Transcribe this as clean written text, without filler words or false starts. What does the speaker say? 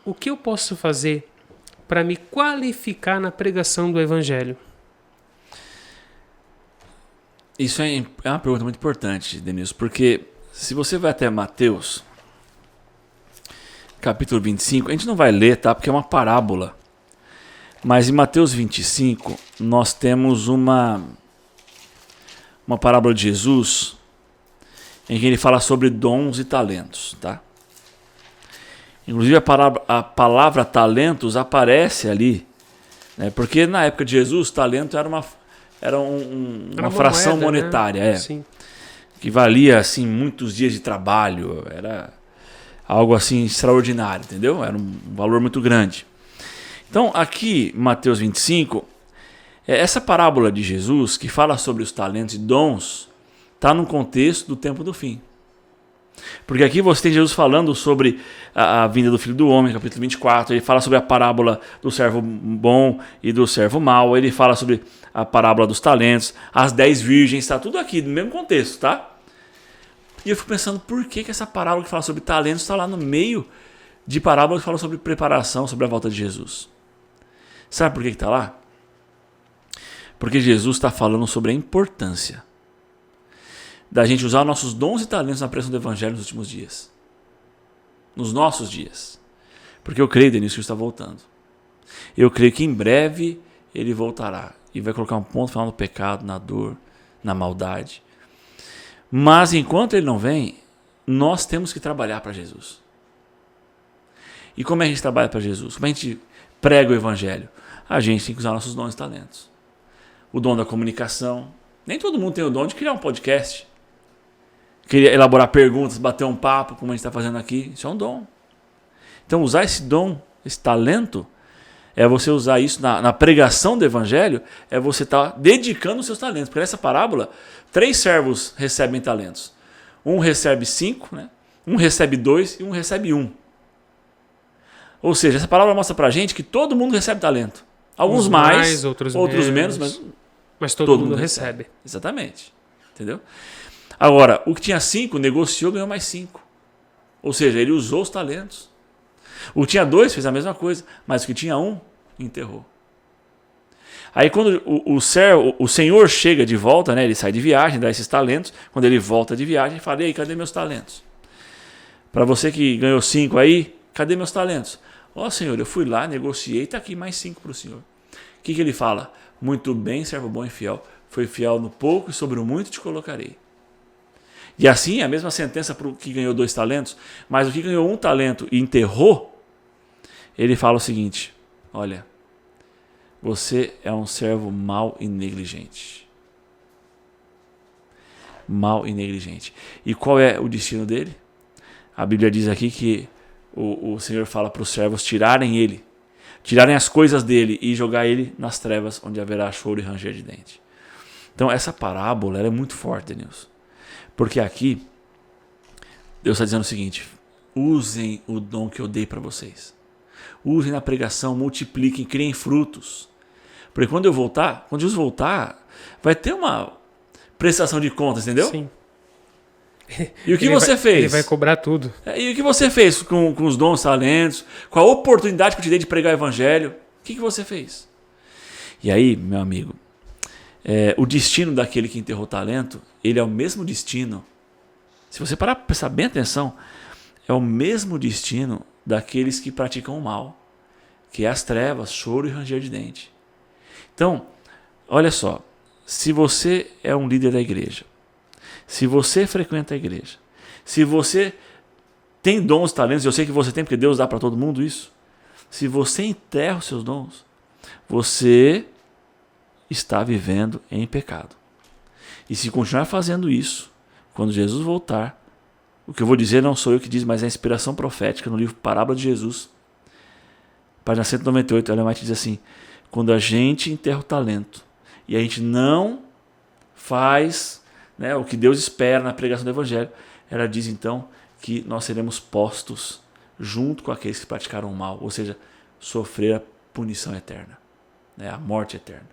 o que eu posso fazer para me qualificar na pregação do Evangelho? Isso é uma pergunta muito importante, Denilson, porque se você vai até Mateus, capítulo 25, a gente não vai ler, tá? Porque é uma parábola. Mas em Mateus 25, nós temos uma parábola de Jesus em que ele fala sobre dons e talentos, tá? Inclusive a palavra talentos aparece ali, né? Porque na época de Jesus, talento era uma fração moeda, monetária, né? Sim. Que valia assim muitos dias de trabalho, era algo assim extraordinário, entendeu? Era um valor muito grande. Então aqui, Mateus 25, essa parábola de Jesus que fala sobre os talentos e dons está no contexto do tempo do fim. Porque aqui você tem Jesus falando sobre a vinda do Filho do Homem, capítulo 24. Ele fala sobre a parábola do servo bom e do servo mau. Ele fala sobre a parábola dos talentos, as 10 virgens. Está tudo aqui no mesmo contexto, tá? E eu fico pensando, por que essa parábola que fala sobre talentos está lá no meio de parábola que fala sobre preparação, sobre a volta de Jesus? Sabe por que está lá? Porque Jesus está falando sobre a importância da gente usar nossos dons e talentos na pregação do Evangelho nos últimos dias. Nos nossos dias. Porque eu creio, Denilson, que ele está voltando. Eu creio que em breve ele voltará. E vai colocar um ponto final no pecado, na dor, na maldade. Mas enquanto ele não vem, nós temos que trabalhar para Jesus. E como é que a gente trabalha para Jesus? Como a gente prega o Evangelho? A gente tem que usar nossos dons e talentos. O dom da comunicação. Nem todo mundo tem o dom de criar um podcast. Queria elaborar perguntas, bater um papo, como a gente está fazendo aqui. Isso é um dom. Então, usar esse dom, esse talento, é você usar isso na pregação do Evangelho, é você estar dedicando os seus talentos. Porque nessa parábola, 3 servos recebem talentos. Um recebe 5, né? Um recebe 2 e um recebe 1. Ou seja, essa parábola mostra pra gente que todo mundo recebe talento. Alguns mais, outros menos, mas todo mundo recebe. Exatamente. Entendeu? Agora, o que tinha 5 negociou, ganhou mais 5. Ou seja, ele usou os talentos. O que tinha 2 fez a mesma coisa, mas o que tinha 1 enterrou. Aí quando o senhor chega de volta, né, ele sai de viagem, dá esses talentos. Quando ele volta de viagem, ele fala: e aí, cadê meus talentos? Para você que ganhou 5 aí, cadê meus talentos? Ó, senhor, eu fui lá, negociei, está aqui mais 5 para o senhor. O que ele fala? Muito bem, servo bom e fiel. Foi fiel no pouco e sobre o muito te colocarei. E assim, a mesma sentença para o que ganhou 2 talentos, mas o que ganhou 1 talento e enterrou, ele fala o seguinte: olha, você é um servo mau e negligente. Mau e negligente. E qual é o destino dele? A Bíblia diz aqui que o Senhor fala para os servos tirarem as coisas dele e jogar ele nas trevas, onde haverá choro e ranger de dente. Então essa parábola ela é muito forte, Denilson. Porque aqui, Deus está dizendo o seguinte: usem o dom que eu dei para vocês. Usem na pregação, multipliquem, criem frutos. Porque quando Jesus voltar, vai ter uma prestação de contas, entendeu? Sim. E o que você fez? Ele vai cobrar tudo. E o que você fez com os dons, talentos, com a oportunidade que eu te dei de pregar o Evangelho? O que você fez? E aí, meu amigo, o destino daquele que enterrou talento, ele é o mesmo destino. Se você parar para prestar bem atenção, é o mesmo destino daqueles que praticam o mal, que é as trevas, choro e ranger de dente. Então, olha só, se você é um líder da igreja, se você frequenta a igreja, se você tem dons e talentos, eu sei que você tem, porque Deus dá para todo mundo isso. Se você enterra os seus dons, você está vivendo em pecado. E se continuar fazendo isso, quando Jesus voltar, o que eu vou dizer não sou eu que diz, mas é a inspiração profética no livro Parábola de Jesus, página 198, Ellen White diz assim: quando a gente enterra o talento e a gente não faz, né, o que Deus espera na pregação do Evangelho, ela diz então que nós seremos postos junto com aqueles que praticaram o mal, ou seja, sofrer a punição eterna, né, a morte eterna.